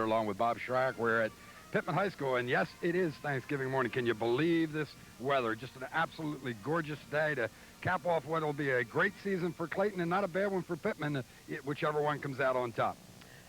Along with Bob Schreck, we're at Pittman High School, and yes, it is Thanksgiving morning. Can you believe this weather? Just an absolutely gorgeous day to cap off what will be a great season for Clayton and not a bad one for Pittman, whichever one comes out on top.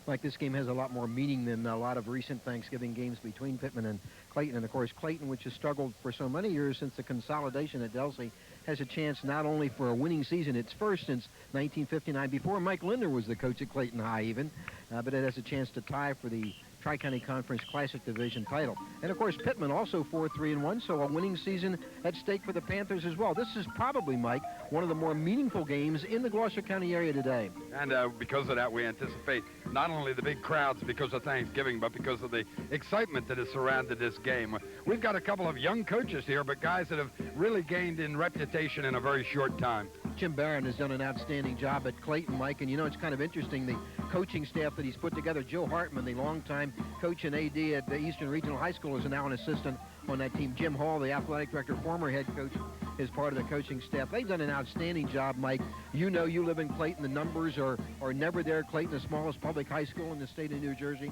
Like, this game has a lot more meaning than a lot of recent Thanksgiving games between Pittman and Clayton. And, of course, Clayton, which has struggled for so many years since the consolidation at Delsey, has a chance not only for a winning season, it's first since 1959, before Mike Linder was the coach at Clayton High even, but it has a chance to tie for the Tri-County Conference Classic Division title. And, of course, Pittman also 4-3-1, so a winning season at stake for the Panthers as well. This is probably, Mike, one of the more meaningful games in the Gloucester County area today. And because of that, we anticipate not only the big crowds because of Thanksgiving, but because of the excitement that has surrounded this game. We've got a couple of young coaches here, but guys that have really gained in reputation in a very short time. Jim Barron has done an outstanding job at Clayton, Mike, and you know, it's kind of interesting, the coaching staff that he's put together. Joe Hartman, the longtime coach and AD at the Eastern Regional High School, is now an assistant on that team. Jim Hall, the athletic director, former head coach, is part of the coaching staff. They've done an outstanding job, Mike. You know, you live in Clayton. The numbers are never there. Clayton, the smallest public high school in the state of New Jersey.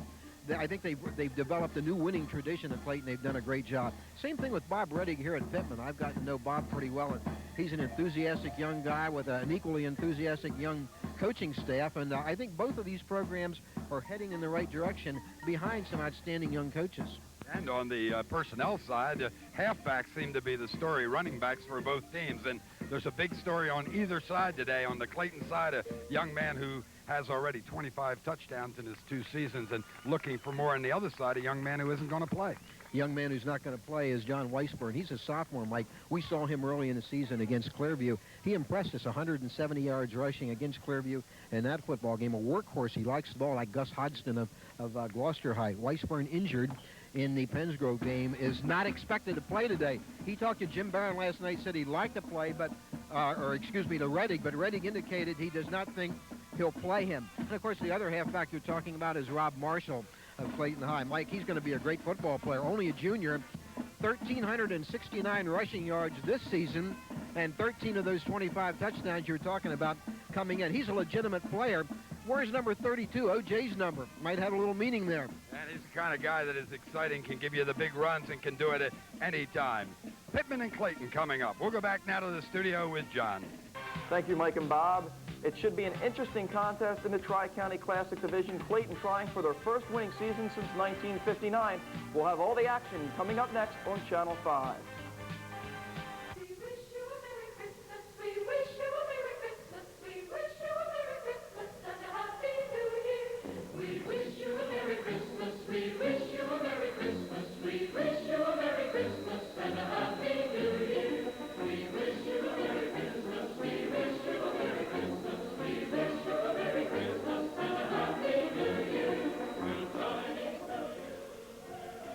I think they've developed a new winning tradition at Clayton. They've done a great job. Same thing with Bob Reddig here at Pittman. I've gotten to know Bob pretty well, and he's an enthusiastic young guy with an equally enthusiastic young coaching staff, and I think both of these programs are heading in the right direction behind some outstanding young coaches. And on the personnel side, halfbacks seem to be the story, running backs for both teams, and there's a big story on either side today. On the Clayton side, a young man who has already 25 touchdowns in his 2 seasons and looking for more. On the other side, a young man who isn't going to play. Young man who's not going to play is John Weisburn. He's a sophomore, Mike. We saw him early in the season against Clearview. He impressed us, 170 yards rushing against Clearview in that football game. A workhorse. He likes the ball like Gus Hodgson of Gloucester High. Weisburn, injured in the Pensgrove game, is not expected to play today. He talked to Jim Barron last night, said he'd like to play, but, to Reddig, but Reddig indicated he does not think he'll play him. And, of course, the other halfback you're talking about is Rob Marshall of Clayton High. Mike, he's going to be a great football player, only a junior. 1,369 rushing yards this season, and 13 of those 25 touchdowns you're talking about coming in. He's a legitimate player. Where's number 32, OJ's number? Might have a little meaning there. And he's the kind of guy that is exciting, can give you the big runs, and can do it at any time. Pittman and Clayton coming up. We'll go back now to the studio with John. Thank you, Mike and Bob. It should be an interesting contest in the Tri-County Classic Division. Clayton trying for their first winning season since 1959. We'll have all the action coming up next on Channel 5.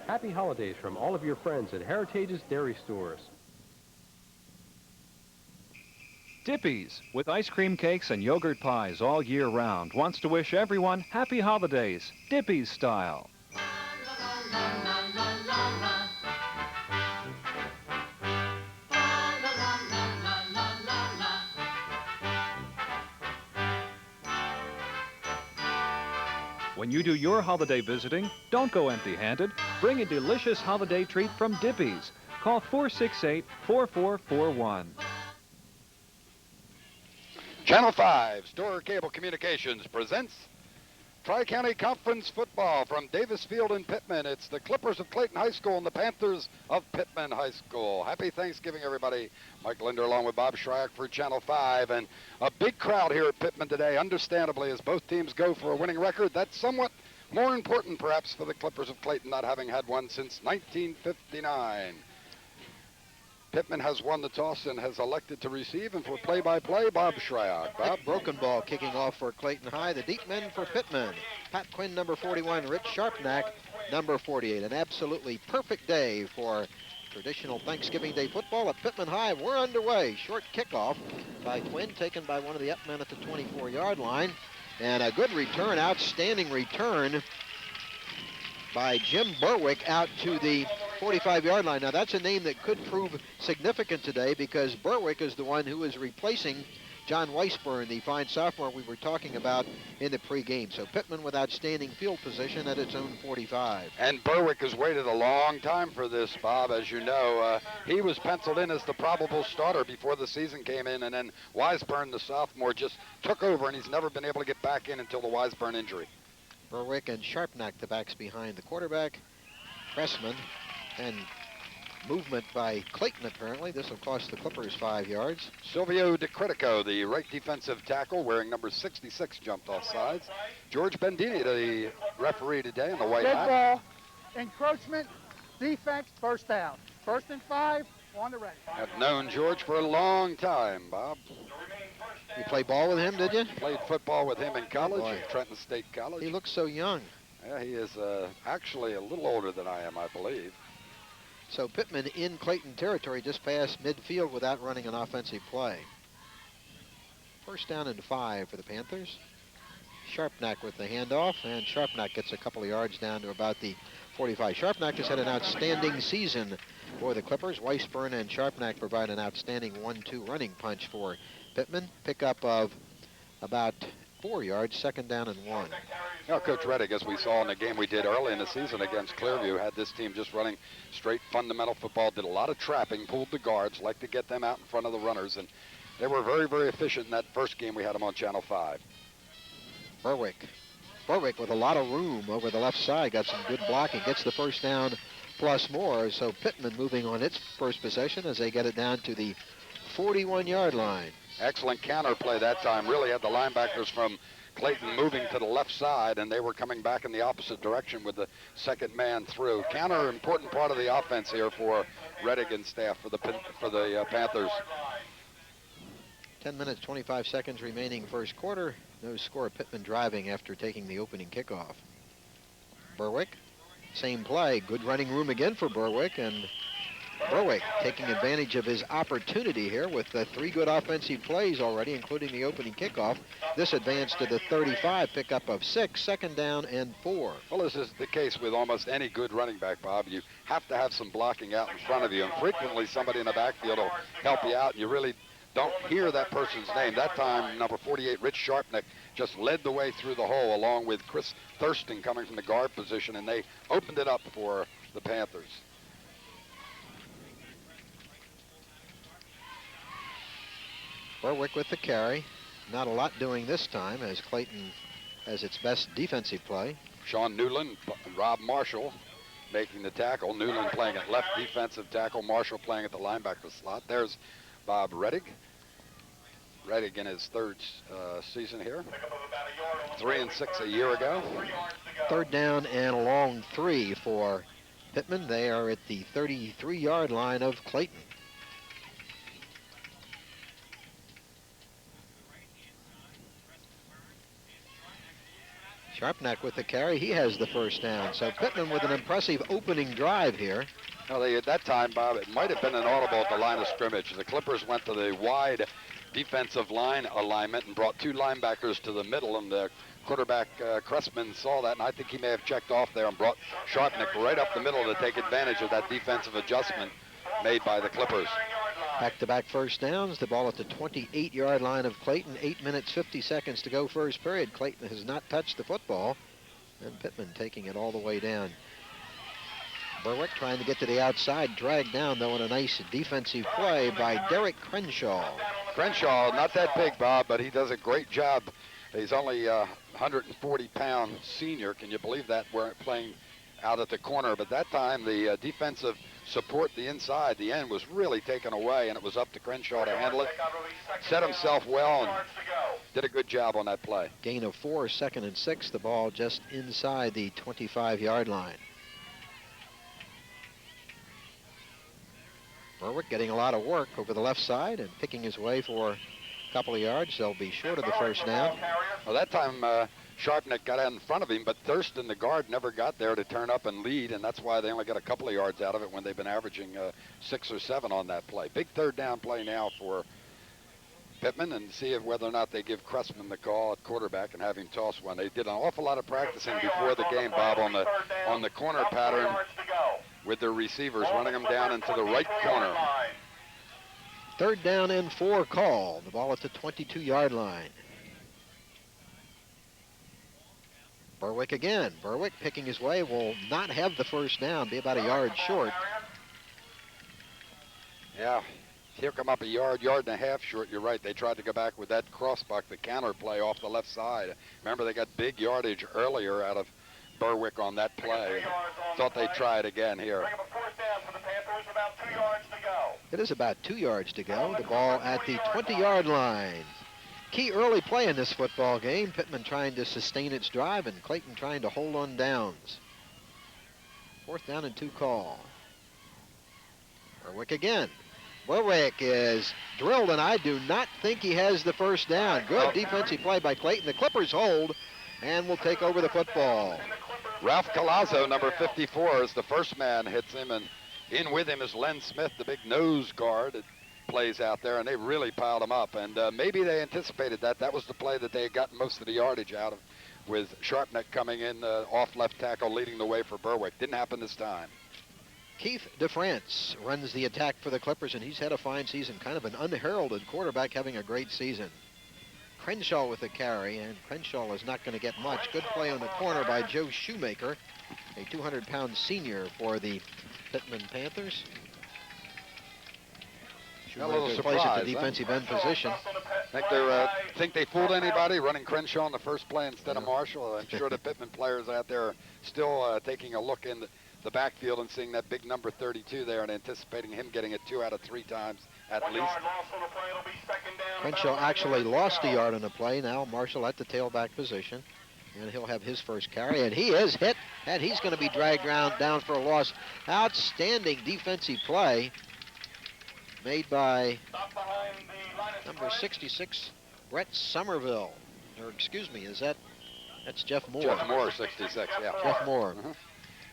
Happy holidays from all of your friends at Heritage's Dairy Stores. Dippy's, with ice cream cakes and yogurt pies all year round, wants to wish everyone happy holidays, Dippy's style. When you do your holiday visiting, don't go empty-handed. Bring a delicious holiday treat from Dippy's. Call 468-4441. Channel 5, Store Cable Communications presents Tri-County Conference football from Davis Field in Pittman. It's the Clippers of Clayton High School and the Panthers of Pittman High School. Happy Thanksgiving, everybody. Mike Linder along with Bob Schreck for Channel 5. And a big crowd here at Pittman today, understandably, as both teams go for a winning record. That's somewhat more important, perhaps, for the Clippers of Clayton, not having had one since 1959. Pittman has won the toss and has elected to receive, and for play-by-play, Bob Schreck. Bob, broken ball kicking off for Clayton High. The deep men for Pittman. Pat Quinn, number 41. Rich Sharpnack, number 48. An absolutely perfect day for traditional Thanksgiving Day football at Pittman High. We're underway. Short kickoff by Quinn, taken by one of the up-men at the 24-yard line. And a good return, outstanding return by Jim Berwick out to the 45-yard line. Now, that's a name that could prove significant today because Berwick is the one who is replacing John Weisburn, the fine sophomore we were talking about in the pregame. So Pittman with outstanding field position at its own 45. And Berwick has waited a long time for this, Bob. As you know, he was penciled in as the probable starter before the season came in, and then Weisburn, the sophomore, just took over, and he's never been able to get back in until the Weisburn injury. Berwick and Sharpnack, the backs behind the quarterback. Pressman and movement by Clayton, apparently. This will cost the Clippers 5 yards. Silvio DeCritico, the right defensive tackle, wearing number 66, jumped off sides. George Bendini, the referee today in the white hat. Good ball. Encroachment, defense, first down. 1st and 5, on the ready. I've known George for a long time, Bob. You play ball with him, did you? Played football with him in college, Boy. at Trenton State College. He looks so young. Yeah, he is actually a little older than I am, I believe. So Pittman in Clayton territory just past midfield without running an offensive play. 1st down and 5 for the Panthers. Sharpnack with the handoff, and Sharpnack gets a couple of yards down to about the 45. Sharpnack has had an outstanding season for the Clippers. Weisburn and Sharpnack provide an outstanding 1-2 running punch for Pittman. Pickup of about 4 yards, 2nd down and 1. Now, Coach Reddick, as we saw in the game we did early in the season against Clearview, had this team just running straight fundamental football, did a lot of trapping, pulled the guards, liked to get them out in front of the runners, and they were very, very efficient in that first game we had them on Channel 5. Berwick with a lot of room over the left side, got some good blocking, gets the 1st down plus more. So Pittman moving on its first possession as they get it down to the 41-yard line. Excellent counter play that time. Really had the linebackers from Clayton moving to the left side, and they were coming back in the opposite direction with the 2nd man through. Counter, important part of the offense here for Reddick and staff for the Panthers. 10 minutes, 25 seconds remaining first quarter. No score. Pittman driving after taking the opening kickoff. Berwick, same play. Good running room again for Berwick, and Berwick taking advantage of his opportunity here with 3 good offensive plays already, including the opening kickoff. This advanced to the 35, pickup of 6, 2nd down and 4. Well, this is the case with almost any good running back, Bob. You have to have some blocking out in front of you, and frequently somebody in the backfield will help you out, and you really don't hear that person's name. That time, number 48, Rich Sharpnack, just led the way through the hole along with Chris Thurston coming from the guard position, and they opened it up for the Panthers. Berwick with the carry. Not a lot doing this time as Clayton has its best defensive play. Sean Newland, Rob Marshall making the tackle. Newland playing at left defensive tackle. Marshall playing at the linebacker slot. There's Bob Reddick. Reddick in his 3rd season here. 3 and 6 a year ago. 3rd down and a long 3 for Pittman. They are at the 33-yard line of Clayton. Sharpnack with the carry. He has the 1st down. So Pittman with an impressive opening drive here. Well, at that time, Bob, it might have been an audible at the line of scrimmage. The Clippers went to the wide defensive line alignment and brought 2 linebackers to the middle, and the quarterback, Cressman, saw that, and I think he may have checked off there and brought Sharpnack right up the middle to take advantage of that defensive adjustment made by the Clippers. Back-to-back 1st downs. The ball at the 28-yard line of Clayton. 8 minutes, 50 seconds to go first period. Clayton has not touched the football, and Pittman taking it all the way down. Berwick trying to get to the outside, dragged down, though, in a nice defensive play by Derek Crenshaw. Crenshaw, not that big, Bob, but he does a great job. He's only a 140-pound senior. Can you believe that? We're playing out at the corner, but that time the defensive support, the inside, the end was really taken away, and it was up to Crenshaw to handle it. Set himself well and did a good job on that play. Gain of 4, 2nd and 6. The ball just inside the 25-yard line. Berwick getting a lot of work over the left side and picking his way for a couple of yards. They'll be short of the 1st down. Well, that time Sharpnack got out in front of him, but Thurston, the guard, never got there to turn up and lead, and that's why they only got a couple of yards out of it when they've been averaging 6 or 7 on that play. Big 3rd down play now for Pittman, and see if whether or not they give Cressman the call at quarterback and have him toss one. They did an awful lot of practicing before the game, Bob, on the corner pattern with their receivers, running them down into the right corner. 3rd down and 4 call. The ball at the 22-yard line. Berwick again. Berwick picking his way, will not have the first down, be about a yard short. Yeah, he'll come up a yard and a half short. You're right. They tried to go back with that crossbuck, the counter play off the left side. Remember, they got big yardage earlier out of Berwick on that play. Thought they'd try it again here. It is about 2 yards to go. The ball at the 20-yard line. Key early play in this football game. Pittman trying to sustain its drive and Clayton trying to hold on downs. 4th down and 2 call. Berwick again. Berwick is drilled, and I do not think he has the first down. Good defensive play by Clayton. The Clippers hold and will take over the football. Ralph Colazzo, number 54, is the first man, hits him, and in with him is Len Smith, the big nose guard that plays out there, and they really piled him up. And maybe they anticipated that. That was the play that they had gotten most of the yardage out of, with Sharpneck coming in off left tackle, leading the way for Berwick. Didn't happen this time. Keith DeFrance runs the attack for the Clippers, and he's had a fine season, kind of an unheralded quarterback having a great season. Crenshaw with the carry, and Crenshaw is not going to get much. Good play on the corner by Joe Shoemaker, a 200-pound senior for the Pittman Panthers. A little surprise, plays at the defensive end position. Think they fooled anybody running Crenshaw on the first play instead of Marshall? I'm sure the Pittman players out there are still taking a look in the backfield and seeing that big number 32 there and anticipating him getting it 2 out of 3 times at least. Crenshaw actually lost a yard on the play. Now Marshall at the tailback position, and he'll have his first carry, and he is hit, and he's going to be dragged down for a loss. Outstanding defensive play made by number 66, Brett Somerville. Or excuse me, that's Jeff Moore. Jeff Moore, 66, yeah. Jeff Moore.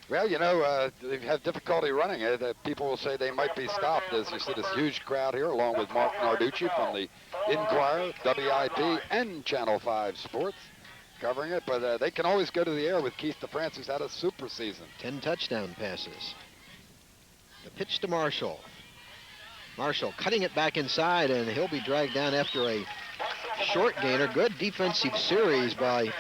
Well, you know, they have difficulty running it. People will say they might be stopped, as you see this huge crowd here, along with Mark Narducci from the Inquirer, WIP, and Channel 5 Sports covering it. But they can always go to the air with Keith DeFrance, who's had a super season. 10 touchdown passes. The pitch to Marshall. Marshall cutting it back inside, and he'll be dragged down after a short gainer. Good defensive series by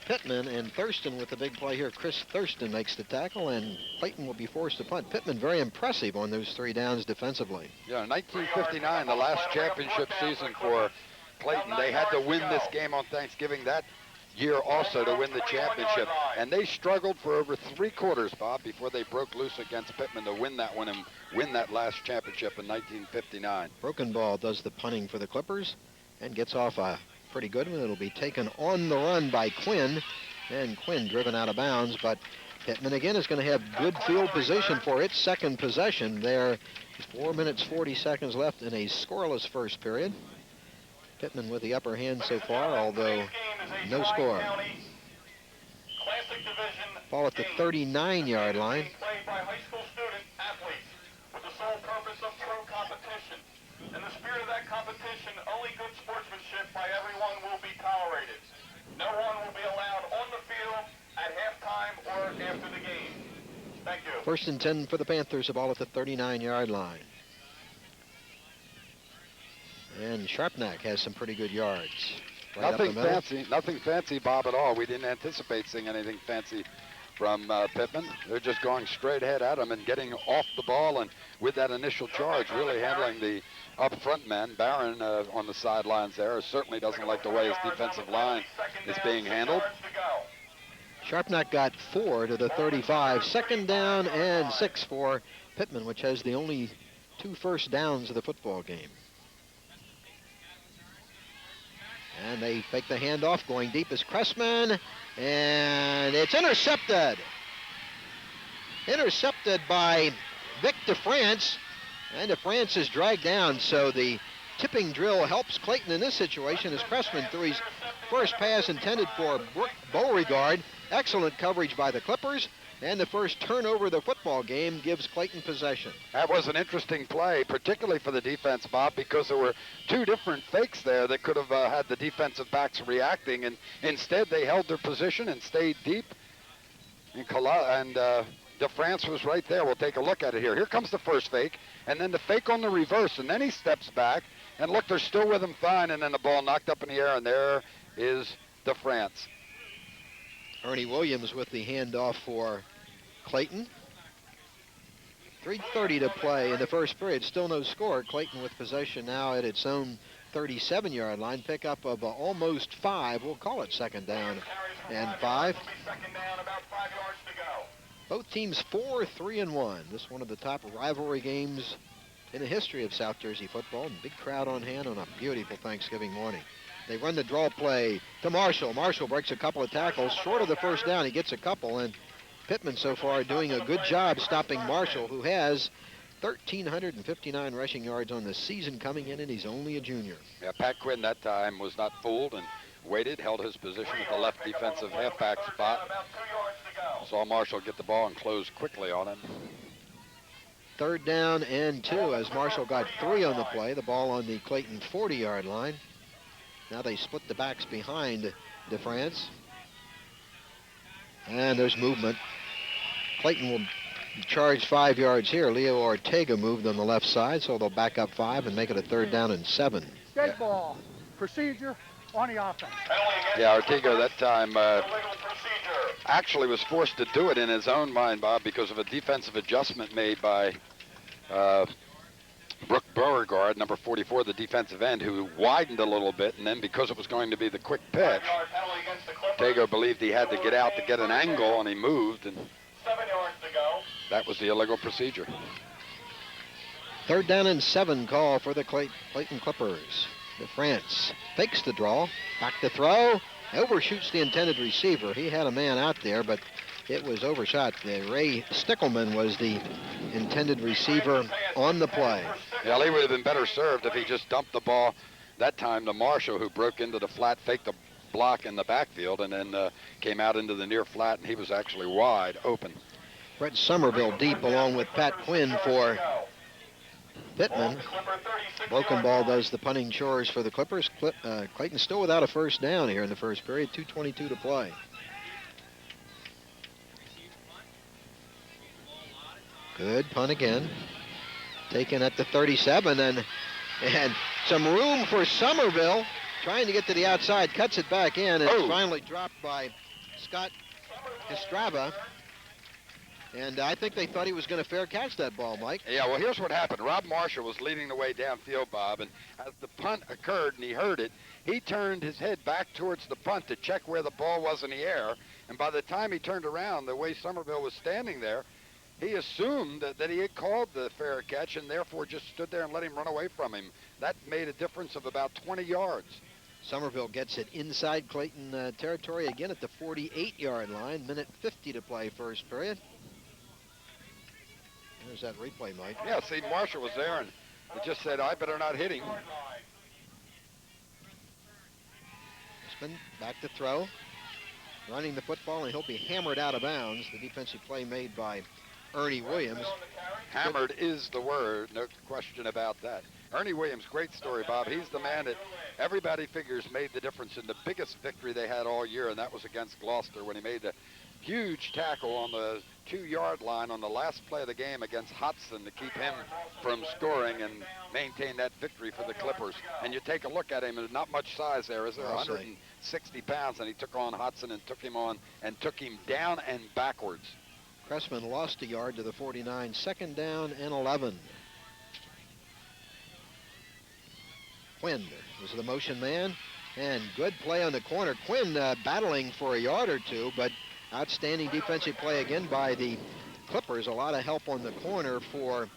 Pittman, and Thurston with the big play here. Chris Thurston makes the tackle, and Clayton will be forced to punt. Pittman very impressive on those 3 downs defensively. Yeah, 1959, the last championship season for Clayton. They had to win this game on Thanksgiving that year also to win the championship, and they struggled for over 3 quarters, Bob, before they broke loose against Pittman to win that one and win that last championship in 1959. Broken Ball does the punting for the Clippers and gets off a pretty good one. It'll be taken on the run by Quinn, and Quinn driven out of bounds, but Pittman again is going to have good field position for its second possession. There, 4 minutes 40 seconds left in a scoreless first period. Pittman with the upper hand so far, although no score. Ball at the 39-yard line. In the spirit of that competition, only good sportsmanship by everyone will be tolerated. No one will be allowed on the field at halftime or after the game. Thank you. 1st and 10 for the Panthers, a ball at the 39-yard line. And Sharpneck has some pretty good yards. Nothing fancy, Bob, at all. We didn't anticipate seeing anything fancy from Pittman. They're just going straight ahead at him and getting off the ball, and with that initial charge, really handling the up front men. Barron on the sidelines there certainly doesn't like the way his defensive line is being handled. Sharpneck got 4 to the 35. 2nd down and 6 for Pittman, which has the only 2 first downs of the football game. And they fake the handoff. Going deep is Cressman, and it's intercepted. Intercepted by Vic DeFrance, and DeFrance is dragged down, so the tipping drill helps Clayton in this situation as Cressman threw his first pass intended for Brooke Beauregard. Excellent coverage by the Clippers, and the first turnover of the football game gives Clayton possession. That was an interesting play, particularly for the defense, Bob, because there were 2 different fakes there that could have had the defensive backs reacting, and instead they held their position and stayed deep. And DeFrance was right there. We'll take a look at it here. Here comes the first fake, and then the fake on the reverse, and then he steps back, and look, they're still with him fine, and then the ball knocked up in the air, and there is DeFrance. Ernie Williams with the handoff for Clayton. 3:30 to play in the first period. Still no score. Clayton with possession now at its own 37-yard line. Pickup of almost 5. We'll call it second down and 5. Both teams 4-3-1. This one of the top rivalry games in the history of South Jersey football. And big crowd on hand on a beautiful Thanksgiving morning. They run the draw play to Marshall. Marshall breaks a couple of tackles. Short of the first down, he gets a couple. And Pittman so far doing a good job stopping Marshall, who has 1,359 rushing yards on the season coming in, and he's only a junior. Yeah, Pat Quinn that time was not fooled and waited, held his position at the left defensive halfback spot. Saw Marshall get the ball and close quickly on him. Third down and 2 as Marshall got 3 on the play. The ball on the Clayton 40-yard line. Now they split the backs behind DeFrance. And there's movement. Clayton will charge 5 yards here. Leo Ortega moved on the left side, so they'll back up 5 and make it a third down and 7. Dead ball. Procedure on the offense. Yeah, Ortega that time actually was forced to do it in his own mind, Bob, because of a defensive adjustment made by Brooke Beauregard, number 44, the defensive end, who widened a little bit, and then because it was going to be the quick pitch, Ortega believed he had to get out to get an angle, and he moved, and that was the illegal procedure. Third down and 7 call for the Clayton Clippers. DeFrance fakes the draw, back to throw, overshoots the intended receiver. He had a man out there, but it was overshot. Ray Stickelman was the intended receiver on the play. Yeah, he would have been better served if he just dumped the ball that time to Marshall, who broke into the flat, faked the block in the backfield, and then came out into the near flat, and he was actually wide open. Brett Somerville deep along with Pat Quinn for Pittman. Broken ball does the punting chores for the Clippers. Clayton still without a first down here in the first period. 2:22 to play. Good punt again. Taken at the 37, and some room for Somerville. Trying to get to the outside, cuts it back in, and it's finally dropped by Scott Estrava. And I think they thought he was going to fair catch that ball, Mike. Yeah, well, here's what happened. Rob Marshall was leading the way downfield, Bob, and as the punt occurred and he heard it, he turned his head back towards the punt to check where the ball was in the air. And by the time he turned around, the way Somerville was standing there, he assumed that he had called the fair catch and therefore just stood there and let him run away from him. That made a difference of about 20 yards. Somerville gets it inside Clayton territory again at the 48-yard line. Minute 50 to play first period. There's that replay, Mike. Yeah, see, Marshall was there, and he just said, I better not hit him. Pittman back to throw. Running the football, and he'll be hammered out of bounds. The defensive play made by Ernie Williams. Hammered is the word, no question about that. Ernie Williams, great story, Bob. He's the man that everybody figures made the difference in the biggest victory they had all year, and that was against Gloucester when he made the huge tackle on the 2-yard line on the last play of the game against Hodson to keep him from scoring and maintain that victory for the Clippers. And you take a look at him, and not much size there, is there? 160 pounds, and he took on Hodson and took him on and took him down and backwards. Cressman lost a yard to the 49. Second down and 11. Quinn was the motion man, and good play on the corner. Quinn battling for a yard or two, but outstanding defensive play again by the Clippers. A lot of help on the corner for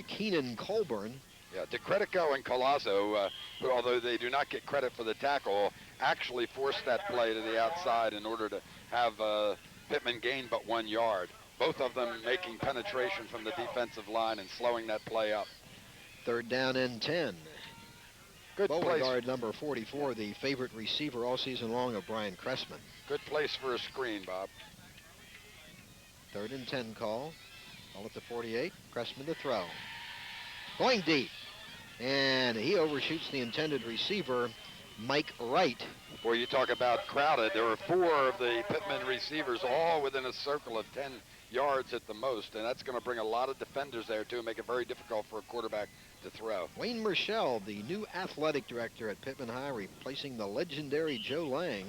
Keenan Colburn. Yeah, DeCredico and Collazo, who, although they do not get credit for the tackle, actually forced that play to the outside in order to have Pittman gain but 1 yard. Both of them making penetration from the defensive line and slowing that play up. Third down and 10. Good place. Beauregard, number 44, the favorite receiver all season long of Brian Cressman. Good place for a screen, Bob. Third and 10 call. Ball at the 48. Cressman to throw. Going deep. And he overshoots the intended receiver Mike Wright. Boy, you talk about crowded. There were 4 of the Pittman receivers all within a circle of 10 yards at the most, and that's going to bring a lot of defenders there, too, and make it very difficult for a quarterback to throw. Wayne Marshall, the new athletic director at Pittman High, replacing the legendary Joe Lang.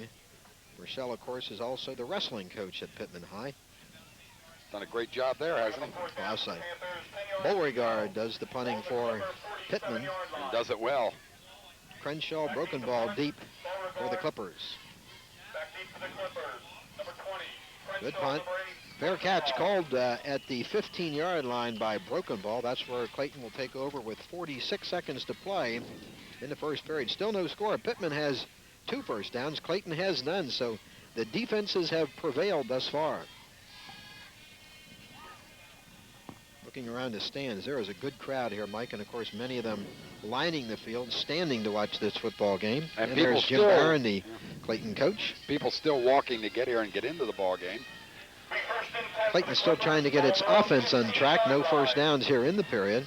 Marshall, of course, is also the wrestling coach at Pittman High. Done a great job there, hasn't he? Outside. Beauregard does the punting for Pittman. And does it well. Crenshaw, broken ball deep for the Clippers. Good punt. Fair catch called at the 15-yard line by broken ball. That's where Clayton will take over with 46 seconds to play in the first period. Still no score. Pittman has 2 first downs. Clayton has none, so the defenses have prevailed thus far. Looking around the stands, there is a good crowd here, Mike, and of course many of them lining the field, standing to watch this football game. And there's Jim Barron, the Clayton coach. People still walking to get here and get into the ball game. Clayton's still trying to get its offense on track. No first downs here in the period.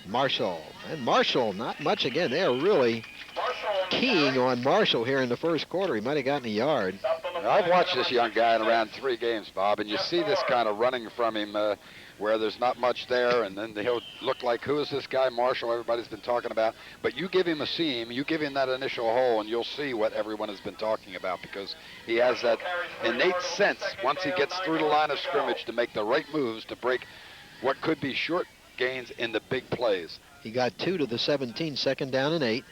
Marshall. And Marshall, not much again. They are really keying on Marshall here in the first quarter. He might have gotten a yard. I've watched this young guy in around 3 games, Bob, and you see this kind of running from him where there's not much there, and then he'll look like, who is this guy, Marshall, everybody's been talking about. But you give him a seam, you give him that initial hole, and you'll see what everyone has been talking about, because he has that innate sense, once he gets through the line of scrimmage, to make the right moves to break what could be short gains into big plays. He got 2 to the 17, 2nd down and 8.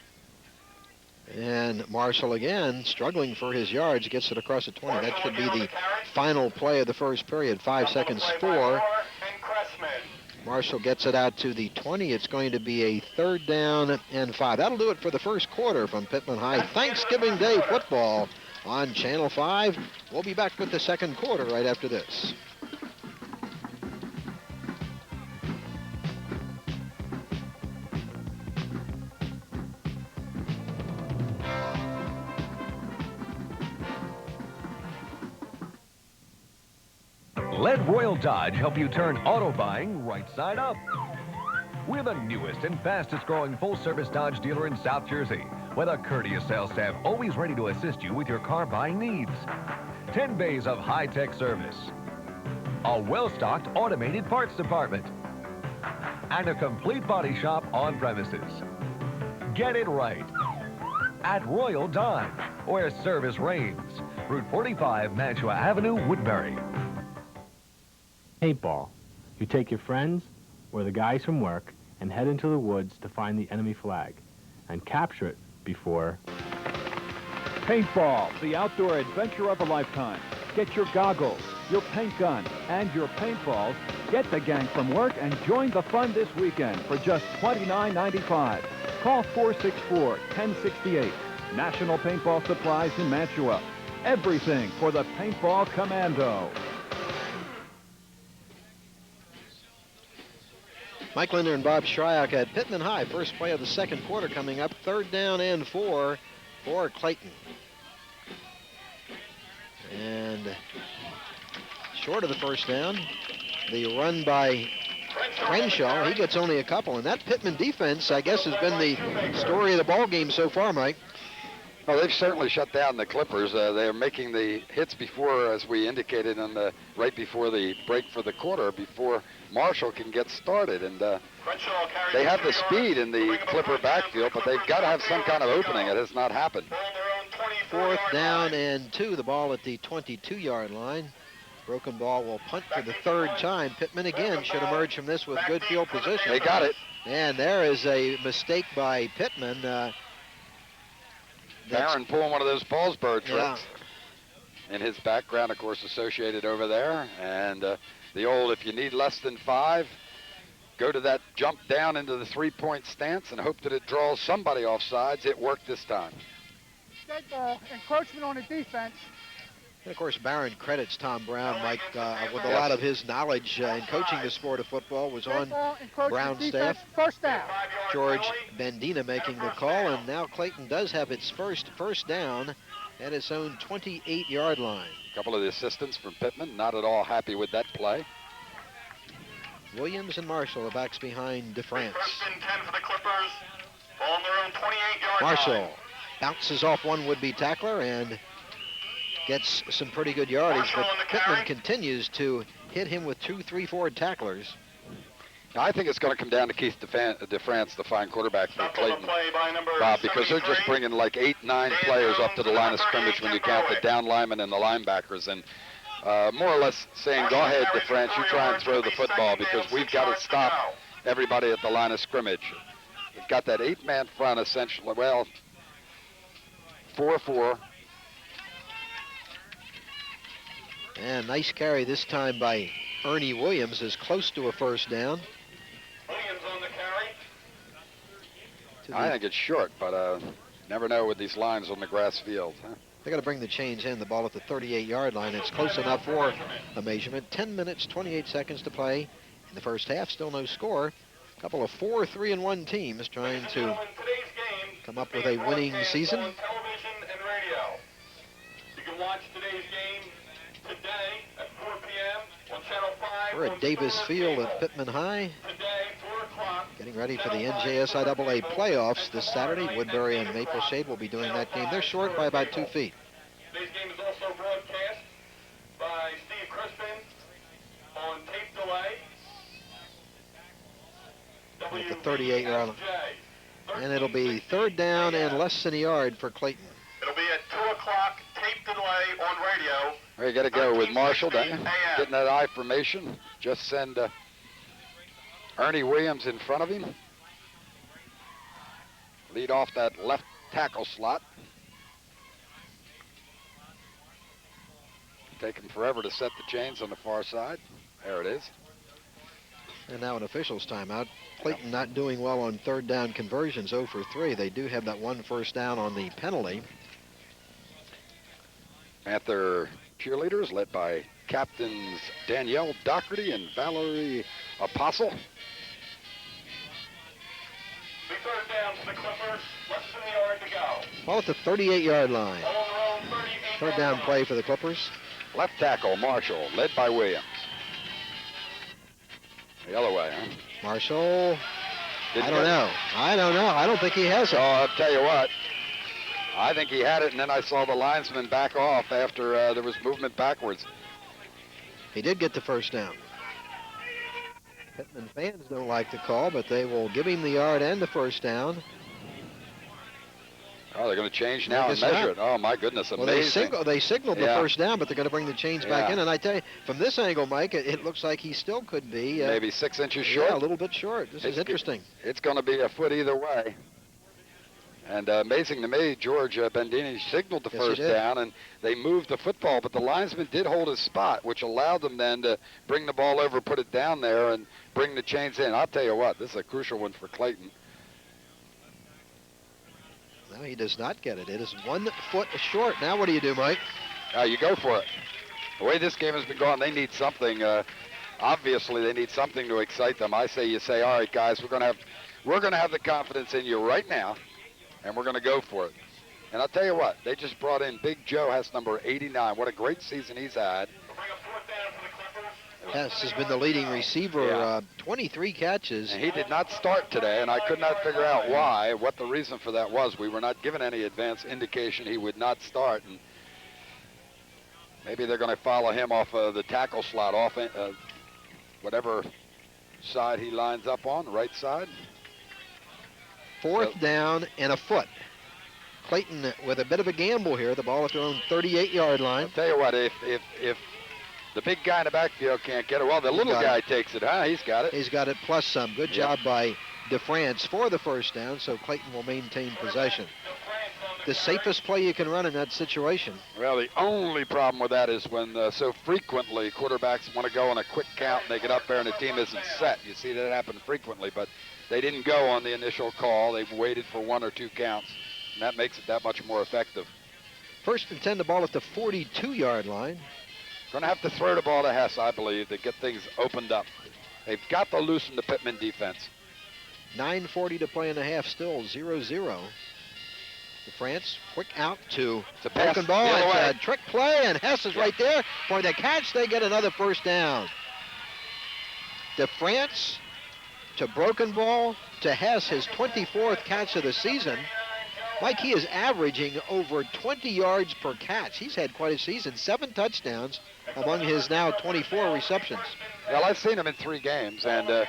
And Marshall again, struggling for his yards, gets it across the 20. That should be the final play of the first period. 5 seconds, 4. Marshall gets it out to the 20. It's going to be a 3rd down and 5. That'll do it for the first quarter from Pittman High. Thanksgiving Day football on Channel 5. We'll be back with the second quarter right after this. Let Royal Dodge help you turn auto buying right side up. We're the newest and fastest growing full-service Dodge dealer in South Jersey, with a courteous sales staff always ready to assist you with your car buying needs. 10 bays of high-tech service, a well-stocked automated parts department, and a complete body shop on premises. Get it right at Royal Dodge, where service reigns. Route 45, Mantua Avenue, Woodbury. Paintball. You take your friends or the guys from work and head into the woods to find the enemy flag and capture it before... Paintball, the outdoor adventure of a lifetime. Get your goggles, your paint gun, and your paintballs. Get the gang from work and join the fun this weekend for just $29.95. Call 464-1068. National Paintball Supplies in Mantua. Everything for the Paintball Commando. Mike Linder and Bob Shryock at Pittman High. First play of the second quarter coming up. 3rd down and 4 for Clayton. And short of the first down, the run by Crenshaw. He gets only a couple. And that Pittman defense, I guess, has been the story of the ball game so far, Mike. Well, they've certainly shut down the Clippers. They're making the hits before, as we indicated, right before the break for the quarter, before Marshall can get started. And they have the speed in the Clipper backfield, but they've got to have some kind of opening. It has not happened. 4th down and 2. The ball at the 22-yard line. Broken ball will punt for the 3rd time. Pittman again should emerge from this with good field position. They got it. And there is a mistake by Pittman. Barron pulling one of those Paulsboro tricks. In his background, of course, associated over there. And the old, if you need less than 5, go to that jump down into the 3-point stance and hope that it draws somebody off sides. It worked this time. Dead ball, encroachment on the defense. And of course, Barron credits Tom Brown, Mike, with a lot of his knowledge in coaching the sport of football. Was on Brown's staff. First down. George Bendina making the call, and now Clayton does have its first down at its own 28-yard line. A couple of the assistants from Pittman not at all happy with that play. Williams and Marshall, the backs behind DeFrance. First and 10 for the Clippers. Ball on their own 28-yard line. Marshall bounces off one would-be tackler and gets some pretty good yardage, but Pittman continues to hit him with 2, 3, 4 tacklers. Now, I think it's going to come down to Keith DeFrance, the fine quarterback for Clayton, Bob, because they're just bringing like 8, 9 players up to the line of scrimmage when you count the down linemen and the linebackers, and more or less saying, go ahead, DeFrance, you try and throw the football because we've got to stop everybody at the line of scrimmage. We've got that 8-man front essentially, well, 4-4. And nice carry this time by Ernie Williams, is close to a first down. Williams on the carry. I think it's short, but never know with these lines on the grass field. Huh? They got to bring the chains in. The ball at the 38-yard line. It's close enough for a measurement. 10 minutes, 28 seconds to play in the first half. Still no score. A couple of 4, 3-1 teams trying to come up with a winning season. On television and radio. You can watch today's game today at 4 p.m. on Channel 5. We're at Davis Field at Pittman High. Today, 4 o'clock. Getting ready for the NJSIAA playoffs this Saturday. Woodbury and Maple Shade will be doing that game. They're short by about 2 feet. Today's game is also broadcast by Steve Crispin on tape delay. At the 38-yard line. And it'll be third down and less than a yard for Clayton. It'll be at 2 o'clock, tape delay on radio. Well, you got to go with Marshall, don't you? Getting that I formation. Just send Ernie Williams in front of him. Lead off that left tackle slot. Take him forever to set the chains on the far side. There it is. And now an official's timeout. Clayton not doing well on third down conversions, 0 for 3. They do have that 1 first down on the penalty. Panther cheerleaders led by captains Danielle Doherty and Valerie Apostle. The third down for the Clippers, less than a yard to go. Ball at the 38-yard line. On their own 38. Third down play for the Clippers. Left tackle Marshall, led by Williams. The other way, huh? Marshall, Didn't I don't know. I don't think he has it. Oh, I'll tell you what. I think he had it, and then I saw the linesman back off after there was movement backwards. He did get the first down. Pittman fans don't like the call, but they will give him the yard and the first down. Oh, they're going to change now and measure it. Oh, my goodness, amazing. Well, they signaled the first down, but they're going to bring the chains back in. And I tell you, from this angle, Mike, it looks like he still could be... maybe 6 inches short? Yeah, a little bit short. This is interesting. It's going to be a foot either way. And amazing to me, George Bendini signaled the first down, and they moved the football, but the linesman did hold his spot, which allowed them then to bring the ball over, put it down there, and bring the chains in. I'll tell you what, this is a crucial one for Clayton. No, he does not get it. It is 1 foot short. Now what do you do, Mike? You go for it. The way this game has been going, they need something. Obviously, they need something to excite them. I say, you say, all right, guys, we're going to have the confidence in you right now, and we're going to go for it. And I'll tell you what, they just brought in Big Joe Hess, number 89. What a great season he's had. Hess has been the leading receiver, 23 catches. And he did not start today, and I could not figure out why, what the reason for that was. We were not given any advance indication he would not start. And maybe they're going to follow him off the tackle slot, off whatever side he lines up on, right side. Fourth down and a foot. Clayton with a bit of a gamble here. The ball at their own 38-yard line. I'll tell you what, if the big guy in the backfield can't get it, well, the little guy takes it, huh? He's got it. He's got it plus some. Good job by DeFrance for the first down, so Clayton will maintain possession. The safest play you can run in that situation. Well, the only problem with that is when so frequently quarterbacks want to go on a quick count and they get up there and the team isn't set. You see that happen frequently, but they didn't go on the initial call. They've waited for 1 or 2 counts, and that makes it that much more effective. First and 10, the ball at the 42-yard line. Going to have to throw the ball to Hess, I believe, to get things opened up. They've got to loosen the Pittman defense. 9:40 to play in the half, still 0-0. DeFrance, quick out to broken ball. It's a trick play, and Hess is right there for the catch. They get another first down. DeFrance to broken ball to Hess, his 24th catch of the season. Mike, he is averaging over 20 yards per catch. He's had quite a season, 7 touchdowns among his now 24 receptions. Well, I've seen him in 3 games, and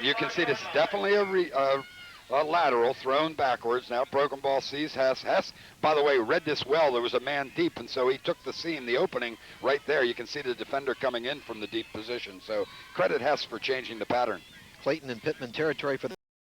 you can see this is definitely a lateral thrown backwards. Now broken ball sees Hess. Hess, by the way, read this well. There was a man deep, and so he took the seam, the opening right there. You can see the defender coming in from the deep position. So credit Hess for changing the pattern. Clayton and Pittman territory for